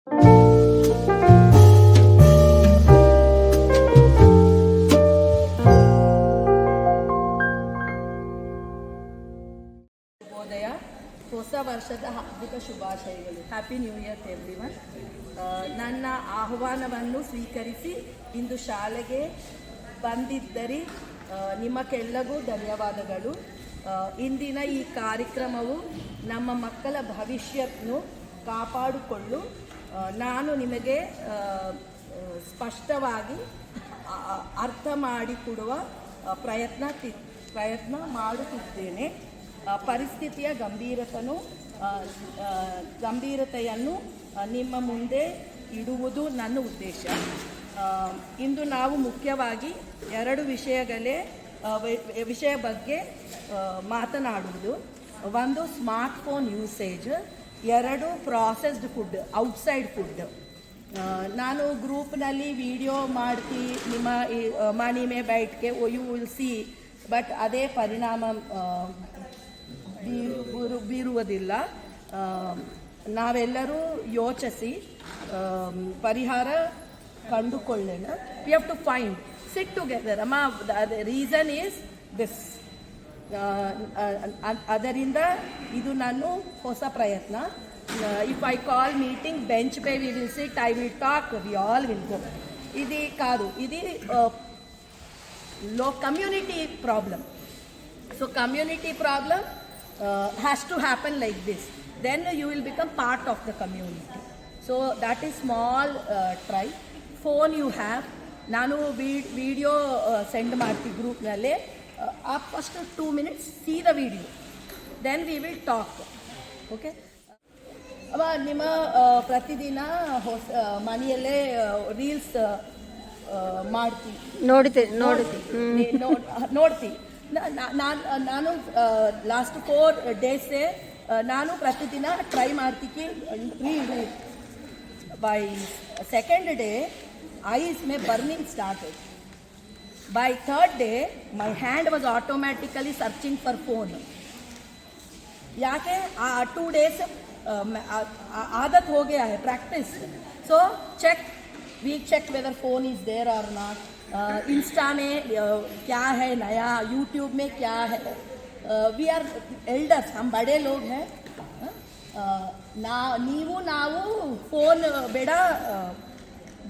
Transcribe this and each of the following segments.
ಶುಭೋದಯ. ಹೊಸ ವರ್ಷದ ಹಾರ್ದಿಕ ಶುಭಾಶಯಗಳು. Happy new year to everyone. ನನ್ನ ಆಹ್ವಾನವನ್ನು ಸ್ವೀಕರಿಸಿ ಇಂದು ಶಾಲೆಗೆ ಬಂದಿದ್ದರೆ ನಿಮಗೆಲ್ಲರಿಗೂ ಧನ್ಯವಾದಗಳು. ಇಂದಿನ ಈ ಕಾರ್ಯಕ್ರಮವು ನಮ್ಮ ಮಕ್ಕಳ ಭವಿಷ್ಯವನ್ನು ಕಾಪಾಡಿಕೊಳ್ಳಲು ನಾನು ನಿಮಗೆ ಸ್ಪಷ್ಟವಾಗಿ ಅರ್ಥ ಮಾಡಿಕೊಡುವ ಪ್ರಯತ್ನ ಮಾಡುತ್ತಿದ್ದೇನೆ. ಪರಿಸ್ಥಿತಿಯ ಗಂಭೀರತೆಯನ್ನು ನಿಮ್ಮ ಮುಂದೆ ಇಡುವುದು ನನ್ನ ಉದ್ದೇಶ. ಇಂದು ನಾವು ಮುಖ್ಯವಾಗಿ ಎರಡು ವಿಷಯ ಬಗ್ಗೆ ಮಾತನಾಡುವುದು. ಒಂದು ಸ್ಮಾರ್ಟ್ಫೋನ್ ಯೂಸೇಜ್, ಎರಡು ಪ್ರಾಸೆಸ್ಡ್ ಫುಡ್, ಔಟ್ಸೈಡ್ ಫುಡ್. ನಾನು ಗ್ರೂಪ್ನಲ್ಲಿ ವಿಡಿಯೋ ಮಾಡ್ತಿ ನಿಮ್ಮ ಮನಿ ಮೇ ಬೈಟ್ಗೆ ಯು ವಿಲ್ ಸಿ, ಬಟ್ ಅದೇ ಪರಿಣಾಮ ಬೀರುವುದಿಲ್ಲ. ನಾವೆಲ್ಲರೂ ಯೋಚಿಸಿ ಪರಿಹಾರ ಕಂಡುಕೊಳ್ಳೋಣ. We have to find, sit together. The reason is this. ಅದರಿಂದ ಇದು ನನ್ನ ಹೊಸ ಪ್ರಯತ್ನ. If I call meeting bench ಪೇ we will sit, I will talk, we all will go. ಇದು ಕಾದು, ಇದು community problem. So community problem has to happen like this. Then you will become part of the community. So that is small try. Phone you have. ನಾನು video send ಮಾಡ್ತೀವಿ ಗ್ರೂಪ್ನಲ್ಲಿ. First 2 minutes see the video, then we will talk. Okay. ನಿಮ್ಮ ಪ್ರತಿದಿನ ಮನೆಯಲ್ಲೇ reels ಮಾಡ್ತೀವಿ, ನೋಡ್ತೀವಿ. ನಾನು last 4 days ನಾನು ಪ್ರತಿದಿನ ಟ್ರೈ ಮಾಡ್ತೀನಿ reel. By second day eyes may burning started. By third day my hand was automatically searching for phone. याके 2 days आदत हो गया है, practice. So we check whether phone is there or not. Insta में क्या है नया, YouTube में क्या है. वी आर एल्डर्स, हम बड़े लोग हैं. ನಾವು ಫೋನ್ ಬೇಡ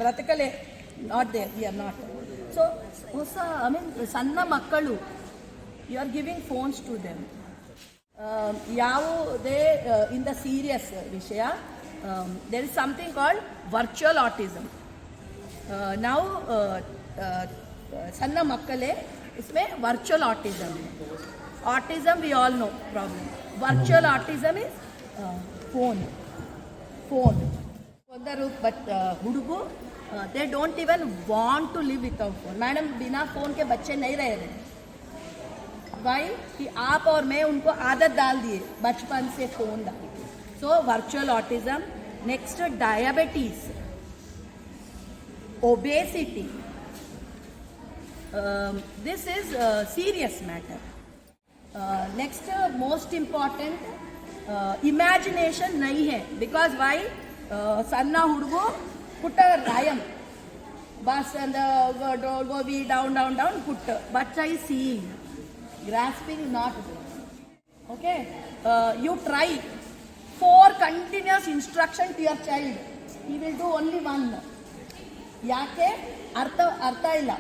ಬ್ರತಕಲೆ, not there, we are not. So ಸಣ್ಣ ಮಕ್ಕಳು, you are giving phones to them. ಯಾವುದೇ ಇನ್ ದ ಸೀರಿಯಸ್ ವಿಷಯ, there is something called virtual autism. ನಾವು ಸಣ್ಣ ಮಕ್ಕಳೇ इसमें virtual autism we all know problem. Virtual autism is phone. But हुडुगु they don't even want to live without phone. Madam बिना phone के बच्चे नहीं रह रहे. Why? कि आप और मैं उनको आदत डाल दिए बचपन से फोन डाल. So virtual autism. Next, diabetes, obesity. This is a serious matter. Next, most important, imagination nahi hai. Because why? Sanna hudugu put a rhyme, bus and go be down put. Bacha is seeing, grasping not there. Okay, you try 4 continuous instruction to your child, he will do only 1. ಯಾಕೆ ಅರ್ಥ ಇಲ್ಲ.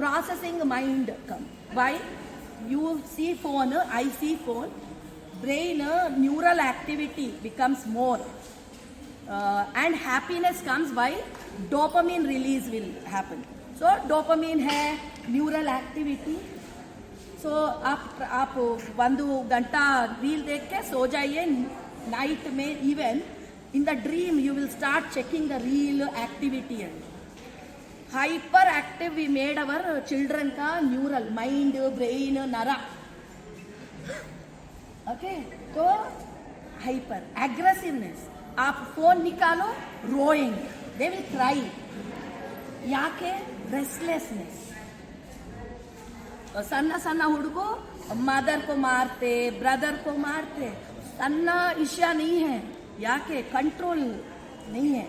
Processing mind come. Why? You see phone, I see phone, brain neural activity becomes more, and happiness comes by dopamine release will happen. So dopamine hai neural activity. So आप 1 घंटा reel देख के सो जाइए. Night में even in the dream you will start checking the reel activity. Hyper active we made our children ka neural mind, brain, nara. Okay, so hyper aggressiveness. आप phone निकालो, rowing, they will cry. ಯಾಕೆ? restlessness. सन्ना हुडको mother को मारते, brother को मारते. सन्ना इश्या नहीं है. याके control नहीं है.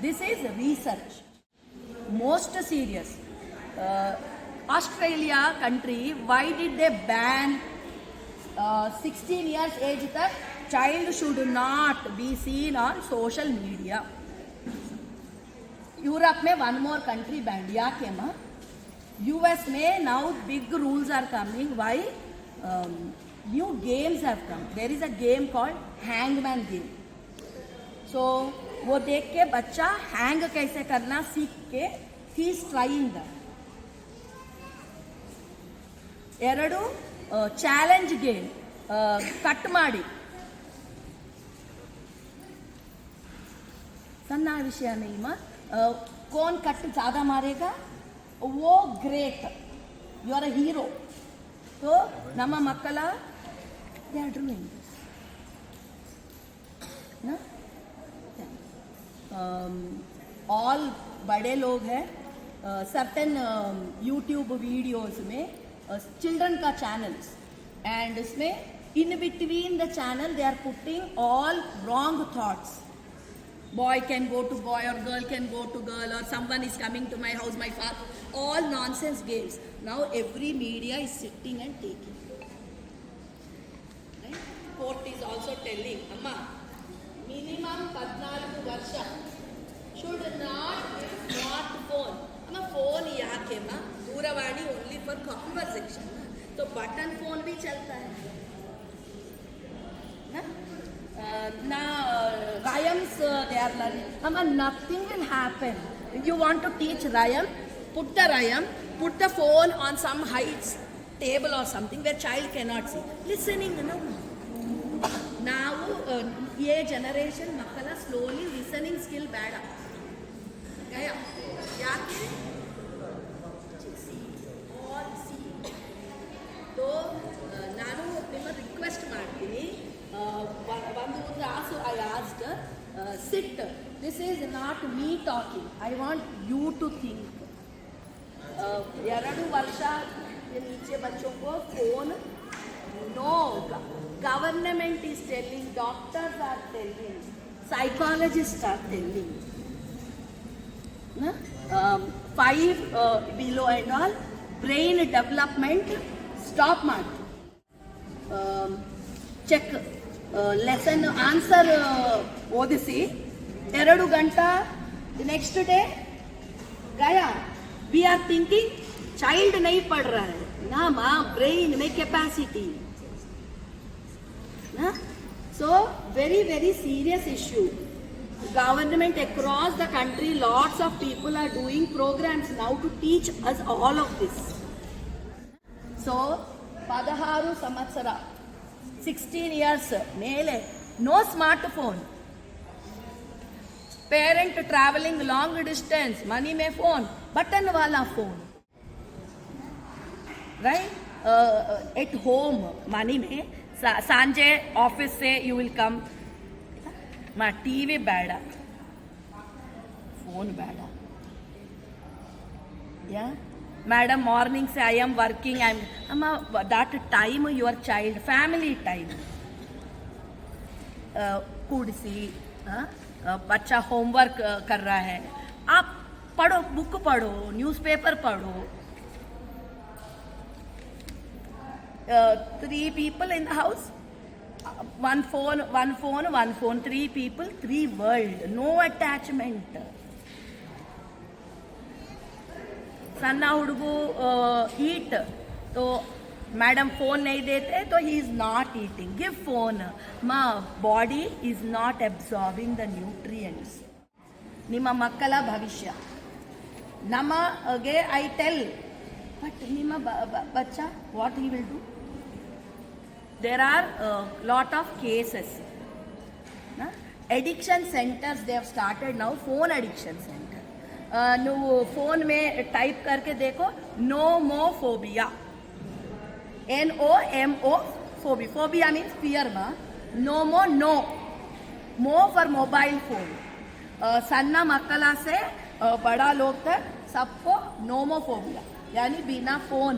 This is research. Most serious. Australia country, why did they ban 16 years age तक child should not be seen on social media? Europe में one more country banned. याके माँ US में now big rules are coming. Why? New games have come. There is a game called hangman game. So वो देख के बच्चा hang कैसे करना सीख के he is trying that. ಎರಡು ಚಾಲೆಂಜ್ ಗೇಮ್ ಕಟ್ ಮಾಡಿ सन्ना विषय नहीं माँ कौन कट ज़्यादा मारेगा वो great you are a hero तो ನಮ್ಮ ಮಕ್ಕಳ they are doing this ना ऑल बड़े लोग हैं सर्टेन यूट्यूब वीडियोस में चिल्ड्रन का चैनल्स एंड इसमें in between the channel they are putting all wrong thoughts boy can go to boy or girl can go to girl or someone is coming to my house my father all nonsense games now every media is sitting and taking right court is also telling amma minimum 14 varsha should not smartphone amma phone yaake ma दूरवाणी only for conversation तो button phone भी चलता है ना rhymes they are learning nothing will happen if you want to teach rhyme put the rhyme put the phone on some heights table or something where child cannot see listening no now ye generation makkala slowly listening skill bad gaya yaake तो ನಾನು ನಿಮ್ಮ request ಮಾಡ್ತೀನಿ ಒಂದು class I asked sit this is not me talking I want you to think 2 वर्ष के नीचे बच्चों को phone no government is telling doctors are telling psychologist are telling 5 below and all brain development stop ಮಾಡಿ check lesson answer ಓದಿಸಿ 2 ಗಂಟೆ next day गया we are thinking child नहीं पढ़ रहा है ना माँ ब्रेन में कैपेसिटी ना so very very serious issue government across the country lots of people are doing programs now to teach us all of this so 16 ಸಂವತ್ಸರ 16 years ಮೇಲೆ no smartphone parent traveling long distance money में phone button वाला phone right at home money में सांजे office से you will come मा TV ಬೇಡ phone ಬೇಡ या मैडम मॉर्निंग से I am working I am अम्मा that time your child family time कुर्सी बच्चा होमवर्क कर रहा है आप पढ़ो बुक पढ़ो न्यूज़पेपर पढ़ो 3 people in the house one phone 3 people 3 world no attachment सन्ना हुड़गू ईट तो मैडम फोन नहीं देते तो he is not eating give phone माँ body is not absorbing the nutrients ನಿಮ್ಮ ಮಕ್ಕಳ ಭವಿಷ್ಯ ನಮಗೆ ಐ ಟೆಲ್ ಬಟ್ ನಿಮ್ಮ ಬಚ್ಚಾ what he will do there are lot of cases addiction centers they have started now phone addiction center नु phone में type करके देखो nomophobia NOMO phobia means fear मा नोमो नो मो फॉर मोबाइल फोन सन्ना मक्कला से बड़ा लोग तक सबको नोमोफोबिया यानी बिना फोन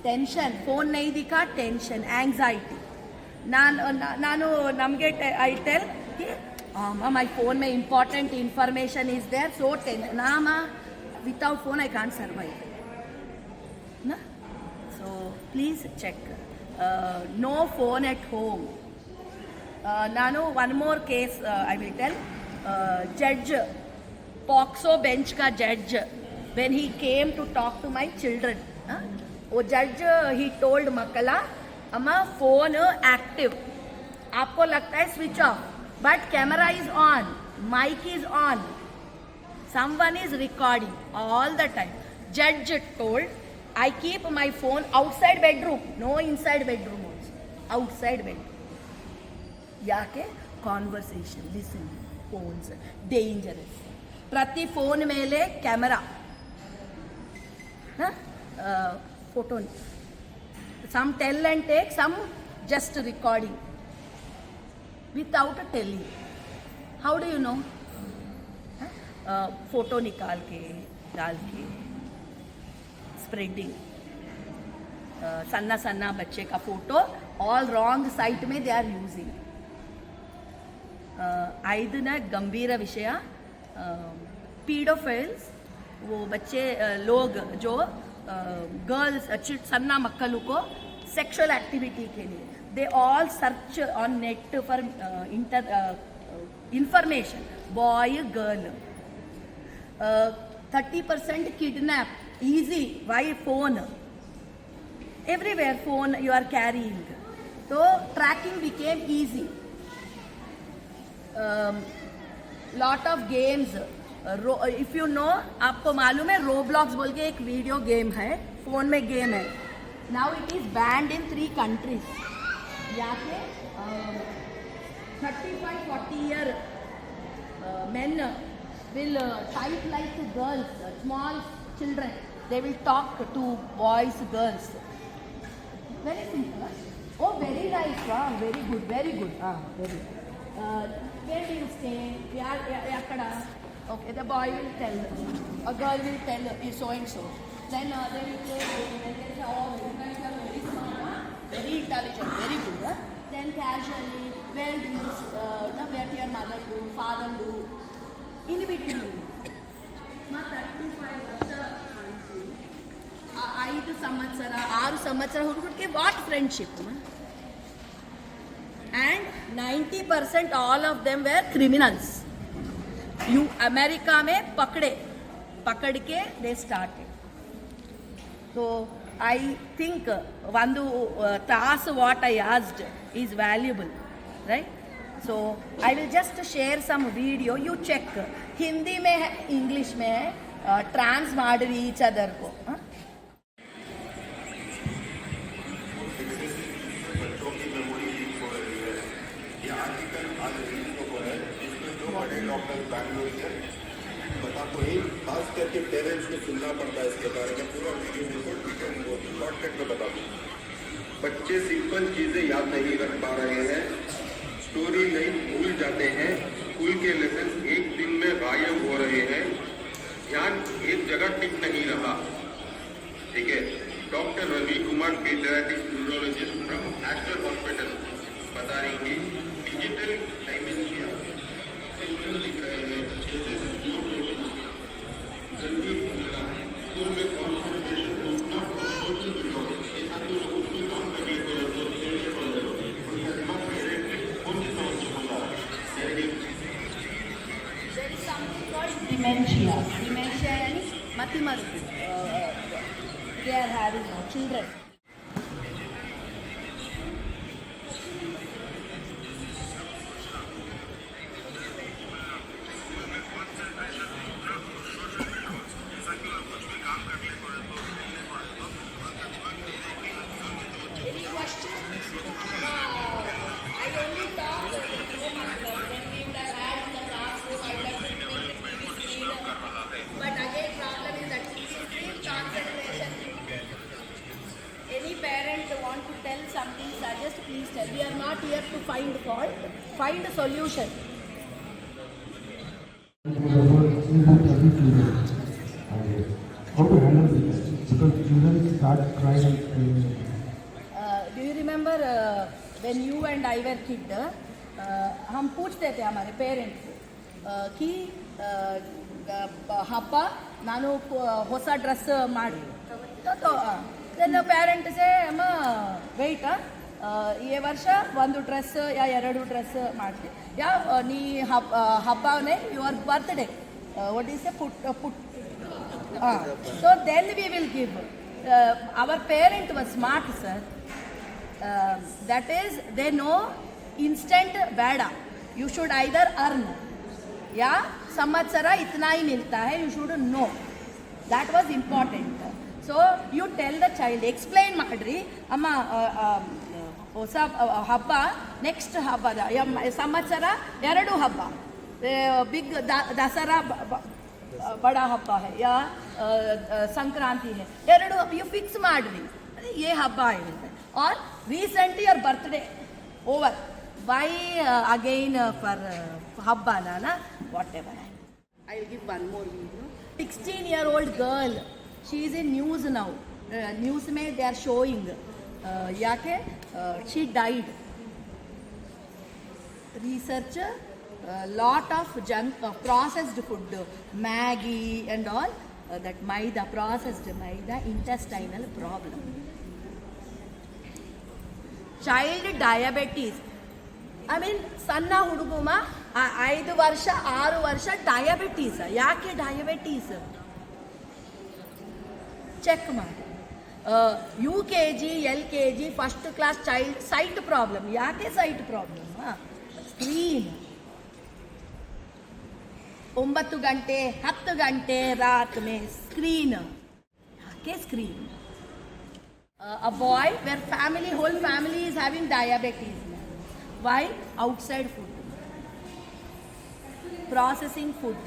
टेंशन फोन नहीं दिखा टेंशन एंजाइटी ನಾನು ನಮಗೆ ಐ ಟೆಲ್ ಮೈ ಫೋನ್ ಮೇ important information is there so ನಾಮ without phone I can't survive so please check no phone at home ನಾನು one more case I will tell जज POCSO bench का जज when he came to talk to my children वो जज he told मक्कला अम्मा phone active आपको लगता है switch off but camera is on mic is on someone is recording all the time judge told I keep my phone outside bedroom no inside bedroom also outside bedroom ಯಾಕೆ conversation listen phones dangerous ಪ್ರತಿ phone ಮೇಲೆ camera photo some tell and take some just recording without telling how do you know photo निकाल के डाल के spreading सन्ना सन्ना बच्चे का photo all wrong site में दे आर यूजिंग ಐದನೇ गंभीर विषय पीडोफाइल्स वो बच्चे लोग जो गर्ल्स सन्ना मक्कलों को सेक्सुअल एक्टिविटी के लिए they all search on net for information boy girl 30% kidnap easy why phone everywhere phone you are carrying so tracking became easy lot of games if you know आपको मालूम है Roblox बोल के एक video game है phone में game है now it is banned in 3 countries यहाँ पे 35-40 year men will type like girls small children they will talk to boys girls very simple oh very nice wow very good very good very good. Where do you stay yakada okay the boy will tell a girl will tell is so and so then they will say then they say oh you guys are very smart very intelligent very good then casually where do you where your mother do father do in between ma 35 ಐದು ಸಂವತ್ಸರ 6 ಸಂವತ್ಸರ ಹುಡುಗರಿಗೆ what friendship and 90% all of them were criminals you America में पकड़ के they started so I think ಒಂದು task what I asked is valuable right so I will just share some video you check Hindi में है English में है trans ಮಾಡಿರಿ each other को खास करके पेरेंट्स को सुनना पड़ता है इसके बारे में पूरा वीडियो शॉर्टकट में बता दूँ बच्चे सिंपल चीजें याद नहीं रख पा रहे हैं स्टोरी लाइन भूल जाते हैं स्कूल के लेसन एक दिन में गायब हो रहे हैं ध्यान एक जगह टिक नहीं रहा ठीक है doctor Ravi Kumar paediatric neurologist from Aster hospital बता रही कि डिजिटल डायमेंशिया दिख रहे हैं dementia यानी मतिमरुपु they are having children any question I only thought that when we would have had in the classroom I would have been but again problem is that concentration any parent want to tell something suggest please tell we are not here to find fault find a solution how to handle this because children start crying and screaming do you remember when you and I were kid, हम पूछते थे हमारे parents कि ಹಬ್ಬ ನಾನು ಹೊಸ dress ಮಾಡಿ then parent ಸೇ ಅಮ್ಮ ವೆಯ್ಟ್ ಈ ವರ್ಷ ಒಂದು ಡ್ರೆಸ್ ಯಾ ಎರಡು ಡ್ರೆಸ್ ಮಾಡ್ತೀವಿ ಯಾ ನೀ ಹಬ್ಬನೇ your birthday what is a put so then we will give our parent was smart sir that is they know instant bada you should either earn या samvatsara itna hi milta hai you should know that was important so you tell the child explain madri amma ಹೊಸ ಹಬ್ಬ next ಹಬ್ಬದ ಸಂವತ್ಸರ ಎರಡು ಹಬ್ಬ big Dasara ಬಡಾ ಹಬ್ಬ है या ಸಂಕ್ರಾಂತಿ है ಎರಡು ಯು ಫಿಕ್ಸ್ ಮಾಡ್ರಿ ये ಹಬ್ಬ ಇರುತ್ತೆ और recently your birthday over why again for habba na whatever I will give one more video 16-year-old girl she is in news now news mein they are showing yake she died research lot of junk processed food Maggi and all that maida processed maida intestinal problem child diabetes I mean ಸಣ್ಣ ಹುಡುಗಮ 5 ವರ್ಷ 6 ವರ್ಷ diabetes ಯಾಕೆ diabetes check ಮಾಡಿ UKG LKG first class child site problem ಯಾಕೆ site problem screen 9 ಗಂಟೆ 10 ಗಂಟೆ ರಾತ್ May screen ಯಾಕೆ screen a boy where whole family is having diabetes. Why? Outside food, processing food.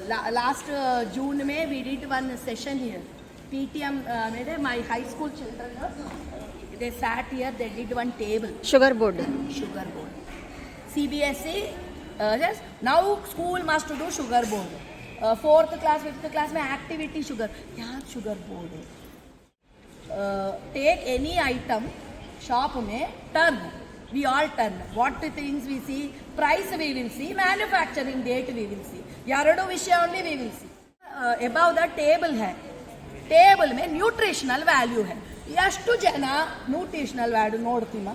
Last June May we did one session here. PTM, my high school children, they sat here, they did one table. Sugar board. CBSE, yes, now school must do sugar board. 4th class, 5th class में activity sugar. यहाँ sugar board है. Take any item shop में turn we all turn what things we see price we will see manufacturing date we will see ಎರಡು ವಿಷಯ only we will see above the table है table में nutritional value है ಎಷ್ಟು ಜನ nutritional value ನೋಡ್ತೀಮ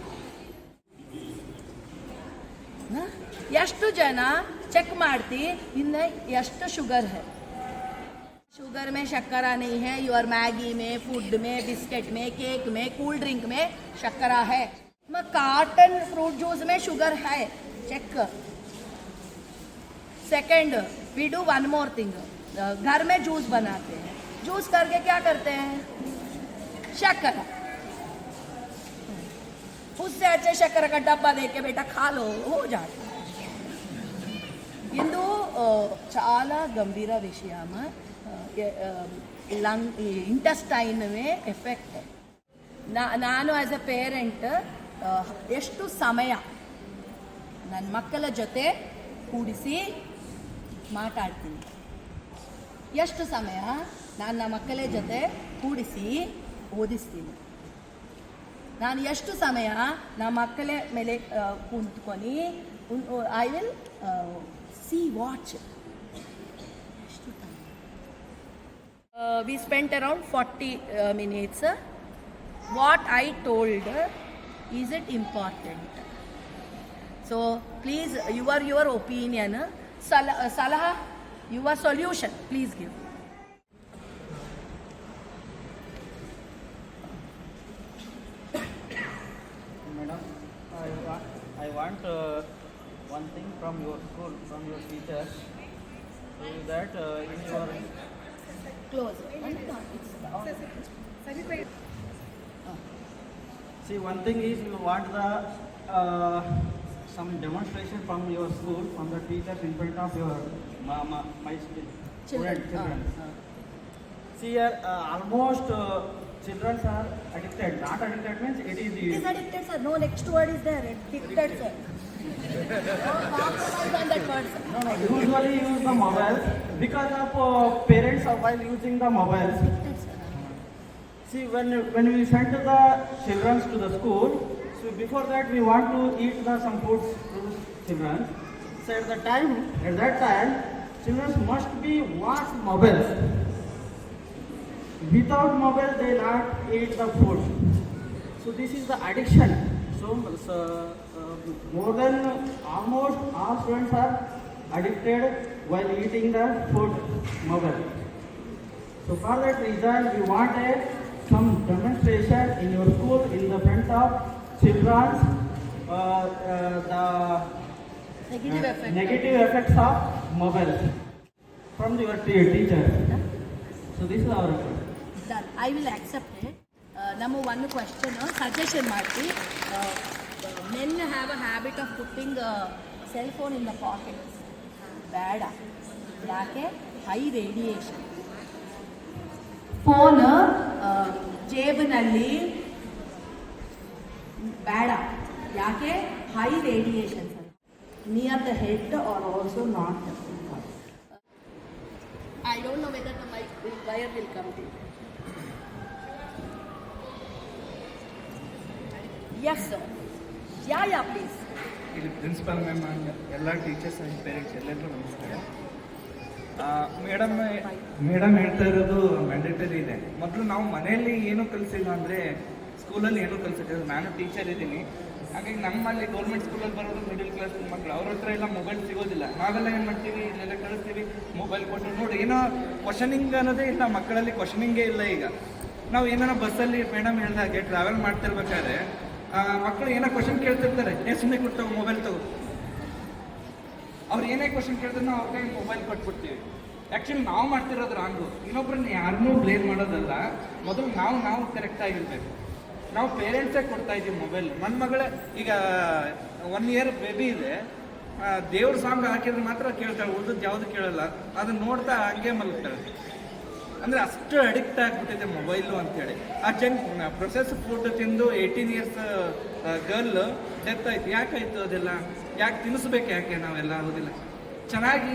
ಎಷ್ಟು ಜನ ಚೆಕ್ ಮಾಡ್ತಿ ಇನ್ನು ಎಷ್ಟು ಶುಗರ್ है शुगर में शक्करा नहीं है योर मैगी में फूड में बिस्किट में केक में कूल ड्रिंक में शक्करा है कार्टन फ्रूट जूस में शुगर है check second we do one more thing घर में जूस बनाते हैं जूस करके क्या करते हैं शक्करा उससे अच्छे शक्कर का डब्बा दे के बेटा खा लो हो जाता इंदु चाला गंभीर विषय लंग इंटेस्टाइन में एफेक्ट ನಾನು ಆಸ್ ಎ ಪೇರೆಂಟ್ ಎಷ್ಟು ಸಮಯ ನನ್ನ ಮಕ್ಕಳ ಜೊತೆ ಕೂಡಿಸಿ ಮಾತಾಡ್ತೀನಿ ಎಷ್ಟು ಸಮಯ ನನ್ನ ಮಕ್ಕಳ ಜೊತೆ ಕೂಡಿಸಿ ಓದಿಸ್ತೀನಿ ನಾನು ಎಷ್ಟು ಸಮಯ ನಮ್ಮ ಮಕ್ಕಳ ಮೇಲೆ ಕೂತ್ಕೊಂಡು I will see watch we spent around 40 minutes. What I told, is it important? So please, your opinion, salaha, your solution, please give. Madam, I want one thing from your school, from your teachers, so that in your Close. see, one thing is you want the some demonstration from your school, from the teachers in front of your my children. See here, almost children are addicted. Not addicted means it is. It is addicted, sir. No next word is there. Addicted, sir. Compromise on that word, sir. No, usually use the mobile because of parents are while using the mobiles. Addicted, sir. See, when we send the children to the school, So before that, we want to eat some foods to children. So at that time, children must be watch mobiles. Without mobile, they not eat the food. So this is the addiction. So more than almost all students are addicted while eating the food mobile. So for that reason, we want some demonstration in your school in the front of children, the negative effects of mobile from your teachers. So this is our request. Done. I will accept it. Number one question, suggestion marti. Men have a habit of putting cell phone in the pockets. Bad. Yake high radiation. Phone jebnalli bad. Yake high radiation. Near the head or also not. I don't know whether the wire will come to. Yes, sir. Yeah, please. ಇಲ್ಲಿ principal ma'am ಎಲ್ಲ teachers and parents ಎಲ್ಲರಿಗೂ ನಮಸ್ಕಾರ. Madam ಹೇಳ್ತಾ ಇರೋದು mandatory ಇದೆ. ಮೊದಲು ನಾವು ಮನೆಯಲ್ಲಿ ಏನೂ ಕಲಿಸಿಲ್ಲ ಅಂದರೆ ಸ್ಕೂಲಲ್ಲಿ ಏನೂ ಕಲಿಸಿಲ್ಲ. ನಾನು ಟೀಚರ್ ಇದ್ದೀನಿ, ಹಾಗಾಗಿ ನಮ್ಮಲ್ಲಿ ಗೌರ್ಮೆಂಟ್ ಸ್ಕೂಲಲ್ಲಿ ಬರೋದು ಮಿಡಲ್ ಕ್ಲಾಸ್ ಮಕ್ಕಳು, ಅವ್ರ ಹತ್ರ ಎಲ್ಲ ಮೊಬೈಲ್ ಸಿಗೋದಿಲ್ಲ. ನಾವೆಲ್ಲ ಏನು ಮಾಡ್ತೀವಿ, ಇಲ್ಲೆಲ್ಲ ಕಳಿಸ್ತೀವಿ, ಮೊಬೈಲ್ ಕೊಟ್ಟು ನೋಡಿ ಏನೋ ಕ್ವಶನಿಂಗ್ ಅನ್ನೋದೇ ಇಲ್ಲ ಮಕ್ಕಳಲ್ಲಿ, ಕ್ವಶನಿಂಗೇ ಇಲ್ಲ. ಈಗ ನಾವು ಏನಾರ ಬಸ್ಸಲ್ಲಿ ಮೇಡಮ್ ಹೇಳ್ದಾಗೆ ಟ್ರಾವೆಲ್ ಮಾಡ್ತಿರ್ಬೇಕಾದ್ರೆ ಮಕ್ಕಳು ಏನೋ ಕ್ವಶನ್ ಕೇಳ್ತಿರ್ತಾರೆ, ಸುಮ್ಮನೆ ಕೊಟ್ಟು ಮೊಬೈಲ್ ತಗೋ. ಅವ್ರು ಏನೇ ಕ್ವಶನ್ ಕೇಳ್ತಾರೆ ನಾವು ಅವ್ರ ಕೈ ಮೊಬೈಲ್ ಕೊಟ್ಬಿಡ್ತೀವಿ. ಆ್ಯಕ್ಚುಲಿ ನಾವು ಮಾಡ್ತಿರೋದು ರಾಂಗು. ಇನ್ನೊಬ್ರನ್ನ ಯಾರನ್ನೂ ಬ್ಲೇಮ್ ಮಾಡೋದಲ್ಲ, ಮೊದಲು ನಾವು ಕರೆಕ್ಟಾಗಿರ್ಬೇಕು. ನಾವು ಪೇರೆಂಟ್ಸೇ ಕೊಡ್ತಾ ಇದ್ದೀವಿ ಮೊಬೈಲ್. ನನ್ನ ಮಗಳೇ ಈಗ 1 ಇಯರ್ ಬೇಬಿ ಇದೆ, ದೇವ್ರ ಸಾಂಗ್ ಹಾಕಿದ್ರೆ ಮಾತ್ರ ಕೇಳ್ತಾಳೆ, ಉಳಿದದ್ದು ಯಾವುದು ಕೇಳಲ್ಲ. ಅದನ್ನ ನೋಡ್ತಾ ಹಂಗೆ ಮಲಗ್ತಾಳೆ. ಅಂದರೆ ಅಷ್ಟು ಅಡಿಕ್ಟ್ ಆಗಿಬಿಟ್ಟಿದೆ ಮೊಬೈಲು ಅಂತೇಳಿ. ಆ ಪ್ರೊಸೆಸ್ ಫುಡ್ ತಿಂದು 18 ಇಯರ್ಸ್ ಗರ್ಲ್ ಡೆತ್ ಆಯ್ತು. ಯಾಕಾಯ್ತು ಅದೆಲ್ಲ? ಯಾಕೆ ತಿನ್ನಿಸ್ಬೇಕು? ಯಾಕೆ ನಾವೆಲ್ಲ ಹೌದಿಲ್ಲ? ಚೆನ್ನಾಗಿ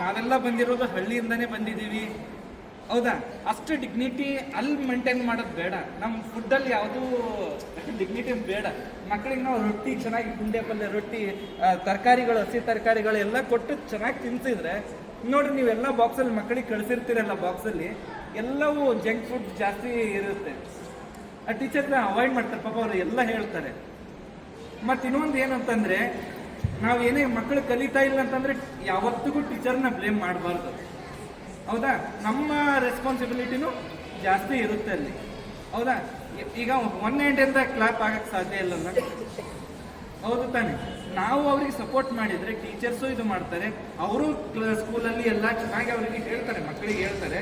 ನಾವೆಲ್ಲ ಬಂದಿರೋದು ಹಳ್ಳಿಯಿಂದನೇ ಬಂದಿದ್ದೀವಿ, ಹೌದಾ? ಅಷ್ಟು ಡಿಗ್ನಿಟಿ ಅಲ್ಲಿ ಮೇಂಟೈನ್ ಮಾಡೋದು ಬೇಡ. ನಮ್ಮ ಫುಡ್ಡಲ್ಲಿ ಯಾವುದೂ ಡಿಗ್ನಿಟಿ ಬೇಡ. ಮಕ್ಕಳಿಗೆ ನಾವು ರೊಟ್ಟಿ ಚೆನ್ನಾಗಿ ಗುಂಡೆ ಪಲ್ಯ, ರೊಟ್ಟಿ, ತರಕಾರಿಗಳು, ಹಸಿ ತರಕಾರಿಗಳು ಎಲ್ಲ ಕೊಟ್ಟು ಚೆನ್ನಾಗಿ ತಿನ್ನಿಸಿದ್ರೆ ನೋಡಿರಿ, ನೀವೆಲ್ಲ ಬಾಕ್ಸಲ್ಲಿ ಮಕ್ಕಳಿಗೆ ಕಳಿಸಿರ್ತೀರಲ್ಲ, ಬಾಕ್ಸಲ್ಲಿ ಎಲ್ಲವೂ ಜಂಕ್ ಫುಡ್ ಜಾಸ್ತಿ ಇರುತ್ತೆ. ಆ ಟೀಚರ್ನ ಅವಾಯ್ಡ್ ಮಾಡ್ತಾರೆ, ಪಾಪ ಅವರು ಎಲ್ಲ ಹೇಳ್ತಾರೆ. ಮತ್ತು ಇನ್ನೊಂದು ಏನಂತಂದರೆ, ನಾವು ಏನೇ ಮಕ್ಕಳು ಕಲಿತಾ ಇಲ್ಲ ಅಂತಂದರೆ ಯಾವತ್ತಿಗೂ ಟೀಚರ್ನ ಬ್ಲೇಮ್ ಮಾಡಬಾರ್ದು, ಹೌದಾ? ನಮ್ಮ ರೆಸ್ಪಾನ್ಸಿಬಿಲಿಟಿನೂ ಜಾಸ್ತಿ ಇರುತ್ತೆ ಅಲ್ಲಿ, ಹೌದಾ? ಈಗ 1 ಹ್ಯಾಂಡಿಂದ ಕ್ಲಾಪ್ ಆಗಕ್ಕೆ ಸಾಧ್ಯ ಇಲ್ಲಲ್ಲ, ಹೌದು ತಾನೆ? ನಾವು ಅವ್ರಿಗೆ ಸಪೋರ್ಟ್ ಮಾಡಿದರೆ ಟೀಚರ್ಸು ಇದು ಮಾಡ್ತಾರೆ. ಅವರು ಸ್ಕೂಲಲ್ಲಿ ಎಲ್ಲ ಚೆನ್ನಾಗಿ ಅವರಿಗೆ ಹೇಳ್ತಾರೆ, ಮಕ್ಕಳಿಗೆ ಹೇಳ್ತಾರೆ.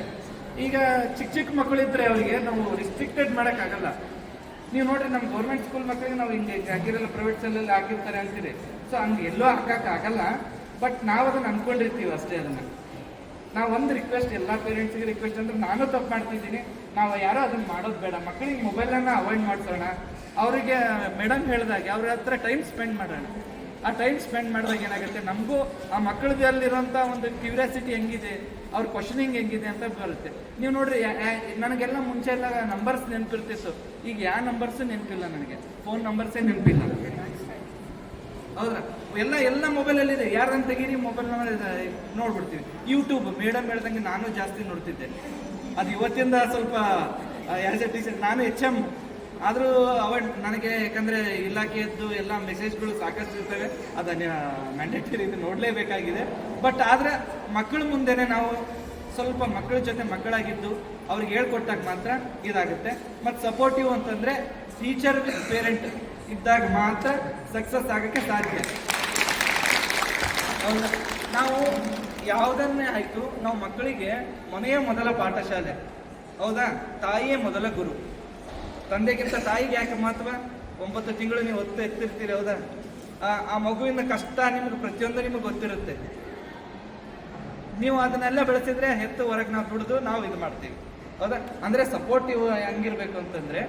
ಈಗ ಚಿಕ್ಕ ಮಕ್ಕಳಿದ್ರೆ ಅವರಿಗೆ ನಾವು ರಿಸ್ಟ್ರಿಕ್ಟೆಡ್ ಮಾಡೋಕ್ಕಾಗಲ್ಲ. ನೀವು ನೋಡಿರಿ, ನಮ್ಮ ಗೌರ್ಮೆಂಟ್ ಸ್ಕೂಲ್ ಮಕ್ಕಳಿಗೆ ನಾವು ಹಿಂಗೆ ಹಾಕಿರಲ್ಲ, ಪ್ರೈವೇಟ್ ಸ್ಕೂಲಲ್ಲಿ ಹಾಕಿರ್ತಾರೆ ಅಂತೀರಿ. ಸೊ ಹಂಗೆ ಎಲ್ಲೋ ಹಾಕೋಕ್ಕಾಗಲ್ಲ. ಬಟ್ ನಾವು ಅದನ್ನು ಅಂದ್ಕೊಂಡಿರ್ತೀವಿ ಅಷ್ಟೇ. ಅದನ್ನು ನಾವು ಒಂದು ರಿಕ್ವೆಸ್ಟ್, ಎಲ್ಲ ಪೇರೆಂಟ್ಸಿಗೆ ರಿಕ್ವೆಸ್ಟ್ ಅಂದರೆ, ನಾನು ತಪ್ಪು ಮಾಡ್ತಿದ್ದೀನಿ, ನಾವು ಯಾರೋ ಅದನ್ನು ಮಾಡೋದು ಬೇಡ. ಮಕ್ಕಳಿಗೆ ಮೊಬೈಲನ್ನು ಅವಾಯ್ಡ್ ಮಾಡಿಸೋಣ. ಅವರಿಗೆ ಮೇಡಮ್ ಹೇಳಿದಾಗೆ ಅವ್ರ ಹತ್ರ ಟೈಮ್ ಸ್ಪೆಂಡ್ ಮಾಡೋಣ. ಆ ಟೈಮ್ ಸ್ಪೆಂಡ್ ಮಾಡಿದಾಗ ಏನಾಗುತ್ತೆ, ನಮಗೂ ಆ ಮಕ್ಕಳದಲ್ಲಿರೋಂಥ ಒಂದು ಕ್ಯೂರಿಯಾಸಿಟಿ ಹೆಂಗಿದೆ, ಅವ್ರ ಕ್ವಶನಿಂಗ್ ಹೆಂಗಿದೆ ಅಂತ ಬರುತ್ತೆ. ನೀವು ನೋಡ್ರಿ, ನನಗೆಲ್ಲ ಮುಂಚೆ ಎಲ್ಲ ನಂಬರ್ಸ್ ನೆನಪಿರ್ತಿತ್ತು, ಈಗ ಯಾವ ನಂಬರ್ಸು ನೆನಪಿಲ್ಲ ನನಗೆ, ಫೋನ್ ನಂಬರ್ಸೇ ನೆನಪಿಲ್ಲ, ಹೌದಾ? ಎಲ್ಲ ಮೊಬೈಲಲ್ಲಿದೆ. ಯಾರನ್ನು ತೆಗೀರಿ, ಮೊಬೈಲ್ ನಂಬರ್ ನೋಡ್ಬಿಡ್ತೀವಿ. ಯೂಟ್ಯೂಬ್ ಮೇಡಮ್ ಹೇಳ್ದಂಗೆ ನಾನು ಜಾಸ್ತಿ ನೋಡ್ತಿದ್ದೆ. ಅದು ಇವತ್ತಿಂದ ಸ್ವಲ್ಪ ಆ್ಯಸ್ ಎ ಟೀಚರ್ ನಾನು HM ಆದರೂ ಅವಾಯ್ಡ್ ನನಗೆ, ಯಾಕಂದರೆ ಇಲಾಖೆಯದ್ದು ಎಲ್ಲ ಮೆಸೇಜ್ಗಳು ಸಾಕಷ್ಟು ಇರ್ತವೆ, ಅದನ್ನು ಮ್ಯಾಂಡೇಟರಿ ಇದು ನೋಡಲೇಬೇಕಾಗಿದೆ. ಬಟ್ ಆದರೆ ಮಕ್ಕಳ ಮುಂದೆನೇ ನಾವು ಸ್ವಲ್ಪ ಮಕ್ಕಳ ಜೊತೆ ಮಕ್ಕಳಾಗಿದ್ದು ಅವ್ರಿಗೆ ಹೇಳ್ಕೊಟ್ಟಾಗ ಮಾತ್ರ ಇದಾಗುತ್ತೆ. ಮತ್ತು ಸಪೋರ್ಟಿವ್ ಅಂತಂದರೆ ಟೀಚರ್ ವಿತ್ ಪೇರೆಂಟ್ ಇದ್ದಾಗ ಮಾತ್ರ ಸಕ್ಸಸ್ ಆಗೋಕ್ಕೆ ಸಾಧ್ಯ. ನಾವು ಯಾವುದನ್ನೇ ಆಯಿತು, ನಾವು ಮಕ್ಕಳಿಗೆ ಮನೆಯ ಮೊದಲ ಪಾಠಶಾಲೆ, ಹೌದಾ? ತಾಯಿಯೇ ಮೊದಲ ಗುರು. ತಂದೆಗಿಂತ ತಾಯಿಗೆ ಯಾಕೆ ಮಹತ್ವ? 9 ತಿಂಗಳು ನೀವು ಹೊತ್ತು ಎತ್ತಿರ್ತೀರಿ, ಹೌದಾ? ಆ ಮಗುವಿನ ಕಷ್ಟ ನಿಮ್ಗೆ ಪ್ರತಿಯೊಂದು ನಿಮಗೆ ಗೊತ್ತಿರುತ್ತೆ. ನೀವು ಅದನ್ನೆಲ್ಲ ಬೆಳೆಸಿದ್ರೆ ಹೆತ್ತು ಹೊರಗೆ ನಾವು ದುಡಿದು ನಾವು ಇದು ಮಾಡ್ತೀವಿ, ಹೌದಾ? ಅಂದರೆ ಸಪೋರ್ಟಿವ್ ಹೆಂಗಿರ್ಬೇಕು ಅಂತಂದರೆ,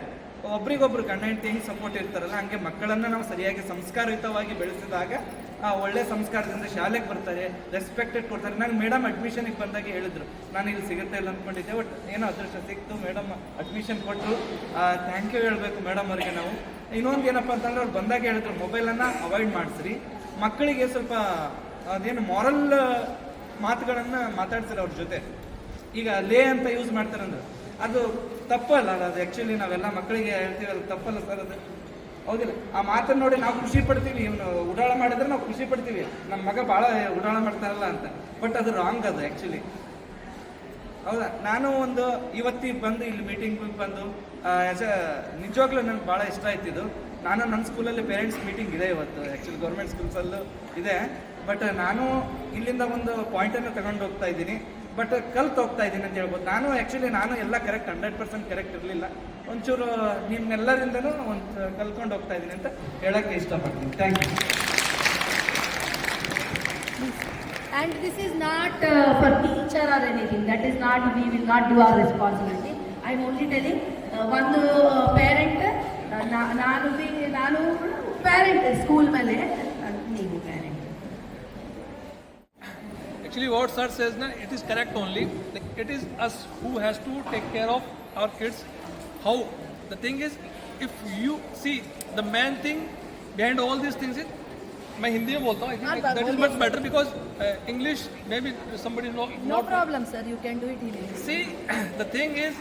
ಒಬ್ರಿಗೊಬ್ರು ಗಂಡ ಹೆಂಡತಿ ಹೆಂಗೆ ಸಪೋರ್ಟ್ ಇರ್ತಾರಲ್ಲ, ಹಂಗೆ ಮಕ್ಕಳನ್ನು ನಾವು ಸರಿಯಾಗಿ ಸಂಸ್ಕಾರಯುತವಾಗಿ ಬೆಳೆಸಿದಾಗ ಒಳ್ಳೆ ಸಂಸ್ಕಾರದಿಂದ ಶಾಲೆಗೆ ಬರ್ತಾರೆ, ರೆಸ್ಪೆಕ್ಟೆಡ್ ಕೊಡ್ತಾರೆ. ನಂಗೆ ಮೇಡಮ್ ಅಡ್ಮಿಷನಿಗೆ ಬಂದಾಗ ಹೇಳಿದ್ರು, ನಾನು ಇಲ್ಲಿ ಸಿಗುತ್ತೆ ಇಲ್ಲ ಅಂದ್ಕೊಂಡಿದ್ದೆ, ಬಟ್ ಏನೋ ಅದೃಷ್ಟ ಸಿಕ್ತು, ಮೇಡಮ್ ಅಡ್ಮಿಷನ್ ಕೊಟ್ಟರು. ಥ್ಯಾಂಕ್ ಯು ಹೇಳಬೇಕು ಮೇಡಮ್ ಅವರಿಗೆ ನಾವು. ಇನ್ನೊಂದು ಏನಪ್ಪ ಅಂತಂದ್ರೆ ಅವ್ರು ಬಂದಾಗ ಹೇಳಿದ್ರು, ಮೊಬೈಲನ್ನು ಅವಾಯ್ಡ್ ಮಾಡಿಸ್ರಿ, ಮಕ್ಕಳಿಗೆ ಸ್ವಲ್ಪ ಅದೇನು ಮಾರಲ್ ಮಾತುಗಳನ್ನು ಮಾತಾಡ್ತಾರೆ ಅವ್ರ ಜೊತೆ. ಈಗ ಲೇ ಅಂತ ಯೂಸ್ ಮಾಡ್ತಾರಂದ್ರೆ ಅದು ತಪ್ಪಲ್ಲ, ಅದು ಆ್ಯಕ್ಚುಲಿ ನಾವೆಲ್ಲ ಮಕ್ಕಳಿಗೆ ಹೇಳ್ತೀವಿ, ಅದು ತಪ್ಪಲ್ಲ ಸರ್ ಅದು, ಹೌದಿಲ್ಲ? ಆ ಮಾತನ್ನು ನೋಡಿ ನಾವು ಖುಷಿ ಪಡ್ತೀವಿ, ಇವನು ಉಡಾಳ ಮಾಡಿದ್ರೆ ನಾವು ಖುಷಿ ಪಡ್ತೀವಿ, ನಮ್ಮ ಮಗ ಭಾಳ ಉಡಾಳ ಮಾಡ್ತಾರಲ್ಲ ಅಂತ. ಬಟ್ ಅದು ರಾಂಗ್ ಅದು ಆ್ಯಕ್ಚುಲಿ, ಹೌದಾ? ನಾನು ಒಂದು ಇವತ್ತಿಗೆ ಬಂದು ಇಲ್ಲಿ ಮೀಟಿಂಗ್ ಬಂದು ನಿಜವಾಗ್ಲೂ ನನಗೆ ಭಾಳ ಇಷ್ಟ ಆಯ್ತಿದ್ದು. ನಾನು ನನ್ನ ಸ್ಕೂಲಲ್ಲಿ ಪೇರೆಂಟ್ಸ್ ಮೀಟಿಂಗ್ ಇದೆ ಇವತ್ತು, ಆ್ಯಕ್ಚುಲಿ ಗೌರ್ಮೆಂಟ್ ಸ್ಕೂಲ್ಸಲ್ಲೂ ಇದೆ. ಬಟ್ ನಾನು ಇಲ್ಲಿಂದ ಒಂದು ಪಾಯಿಂಟನ್ನು ತಗೊಂಡು ಹೋಗ್ತಾ ಇದ್ದೀನಿ, ಬಟ್ ಕಲ್ತು ಹೋಗ್ತಾ ಇದ್ದೀನಿ ಅಂತ ಹೇಳ್ಬೋದು. ನಾನು ಎಲ್ಲ ಕರೆಕ್ಟ್ 100% ಕರೆಕ್ಟ್ ಇರಲಿಲ್ಲ, ಒಂಚೂರು ನಿಮ್ಮೆಲ್ಲರಿಂದನೂ ಒಂದು ಕಲ್ತ್ಕೊಂಡು ಹೋಗ್ತಾ ಇದ್ದೀನಿ ಅಂತ ಹೇಳೋಕ್ಕೆ ಇಷ್ಟಪಡ್ತೀನಿ. Thank you. And this is not for teacher or anything. That is not, we will not do our responsibility. I am only telling ಒಂದು ಪೇರೆಂಟ್, ನಾನು ಪೇರೆಂಟ್ ಸ್ಕೂಲ್ ಮೇಲೆ, ನೀವು parent. Actually, what sir says, na, it is correct only. Like, it is us who has to take care of our kids. How? The thing is, if you see, the main thing behind all these things is, मैं हिंदी में बोलता हूँ, I think that is much better because English maybe somebody No not problem, sir. You can do it in English. See, the thing is,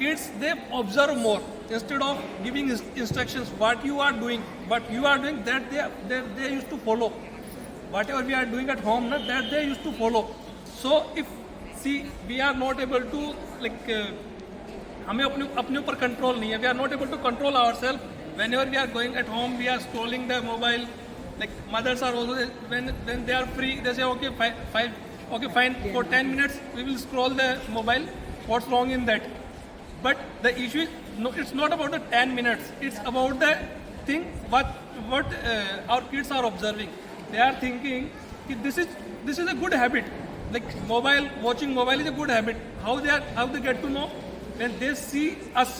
kids, they observe more instead of giving instructions. What you are doing, that they used to follow. Whatever we are doing at home, that they used to follow. So if we are not able to like हमें अपने ऊपर control नहीं है. We are not able to control ourselves. Whenever we are going at home, we are scrolling the mobile. Like mothers are also, when they are free, they say okay, fine, for 10 minutes we will scroll the mobile. What's wrong in that? But the issue is, no, it's not about the 10 minutes. It's about the thing what our kids are observing. They are thinking this is a good habit. Like watching mobile is a good habit. How they get to know? When they see us,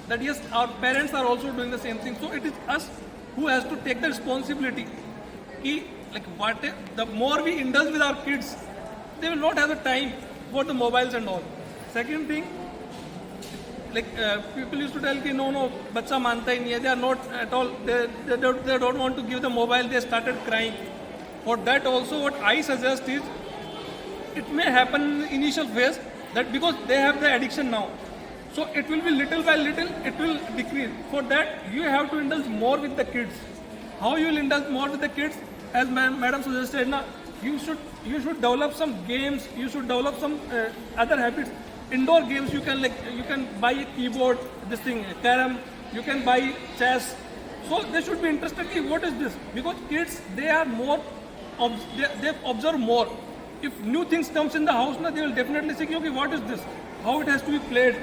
that yes, our parents are also doing the same thing. So it is us who has to take the responsibility. Like the more we indulge with our kids, they will not have the time for the mobiles and all. Second thing, like people used to tell कि no, बच्चा मानता ही नहीं है. They are not at all. They don't want to give the mobile. They started crying. For that also, what I suggest is, it may happen in the initial phase, that because they have the addiction now, so it will be little by little, it will decrease. For that, you have to indulge more with the kids. How you will indulge more with the kids? As madam suggested, you should develop some games. You should develop some other habits. Indoor games, you can buy a keyboard, this thing, carom. You can buy chess. So they should be interested in what is this, because kids, they are more. They observe more. If new things comes in the house, they will definitely say, okay, what is this? How it has to be played?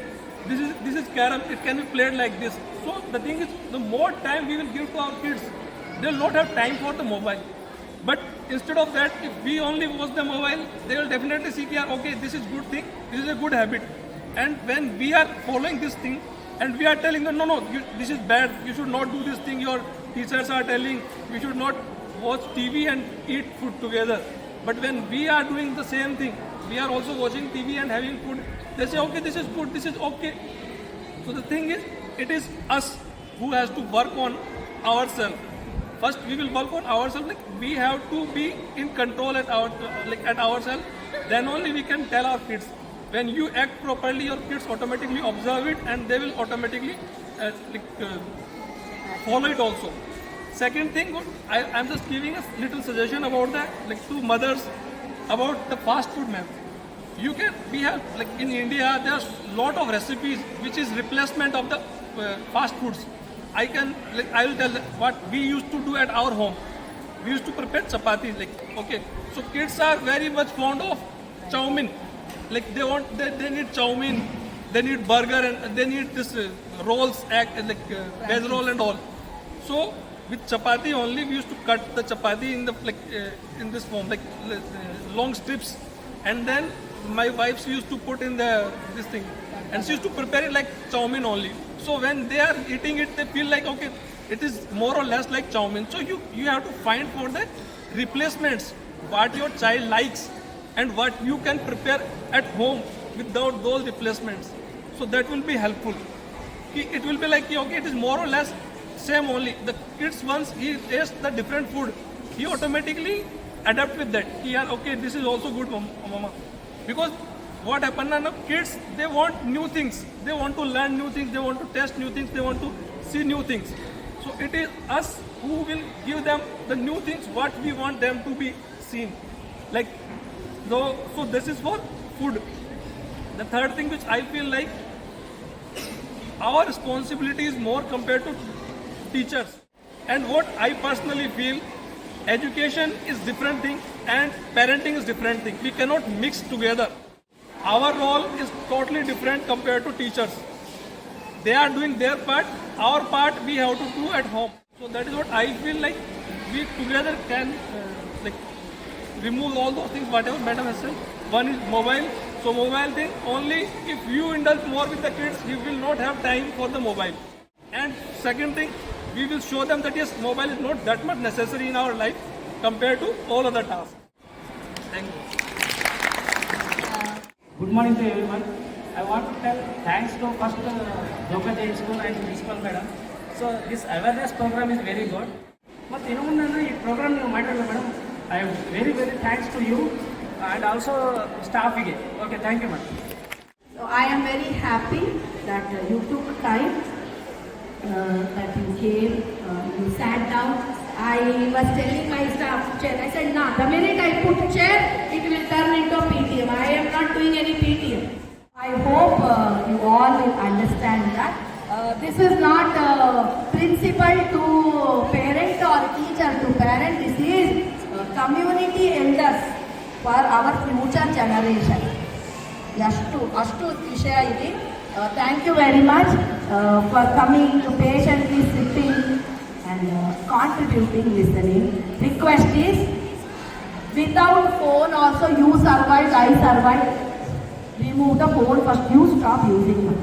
This is carom. It can be played like this. So the thing is, the more time we will give to our kids, they will not have time for the mobile. But instead of that, if we only watch the mobile, they will definitely see, okay, this is good thing. This is a good habit. And when we are following this thing, and we are telling them, no, this is bad. You should not do this thing. Your teachers are telling we should not watch TV and eat food together. But when we are doing the same thing, we are also watching TV and having food. They say, okay, this is good, this is okay. So the thing is, it is us who has to work on ourselves. First, we will work on ourselves. Like we have to be in control at ourselves. Then only we can tell our kids. When you act properly, your kids automatically observe it, and they will automatically follow it also. Second thing, I'm just giving a little suggestion about that, like to mothers, about the fast food, ma'am. We have, like in India, there's lot of recipes which is replacement of the fast foods. I will tell what we used to do at our home. We used to prepare chapatis, okay. So kids are very much fond of chow mein. Like they need chow mein, they need burger, and they need this rolls, veg roll and all. So with chapati only, we used to cut the chapati in the in this form, long strips, and then my wife used to put in this thing, and she used to prepare it like chow mein only. So when they are eating it, they feel like, okay, it is more or less like chow mein. So you have to find for the replacements what your child likes and what you can prepare at home without those replacements. So that will be helpful. It will be like, okay, it is more or less same only. The kids, once he tastes the different food, he automatically adapt with that. Yeah, okay, this is also good, mama. Because what happens now, kids, they want new things. They want to learn new things. They want to test new things. They want to see new things. So it is us who will give them the new things what we want them to be seen. Like, so this is for food. The third thing which I feel like our responsibility is more compared to teachers. And what I personally feel, education is different thing and parenting is different thing. We cannot mix together. Our role is totally different compared to teachers. They are doing their part. Our part we have to do at home. So that is what I feel like we together can remove all those things whatever madam has said. One is mobile. So mobile thing, only if you indulge more with the kids, you will not have time for the mobile. And second thing, we will show them that yes, mobile is not that much necessary in our life compared to all other tasks. Thank you. Good morning to everyone. I want to tell thanks to first Joka Jain School and Principal Madam. So this awareness program is very good. But you know, this program you madam, I am very thanks to you and also staff again. Okay, thank you madam. So I am very happy that you took time, that you came, you sat down. I was telling my staff, chair, I said, nah, the minute I put chair, it will turn into PTM. I am not doing any PTM. I hope you all will understand that. This is not principal to parent or teacher to parent. This is community elders for our future generation. ಅಷ್ಟು ವಿಷಯ ಇದೆ. Thank you very much for coming to patiently sitting and contributing, listening. Request is, without phone also you survived, I survived. Remove the phone first, you stop using it.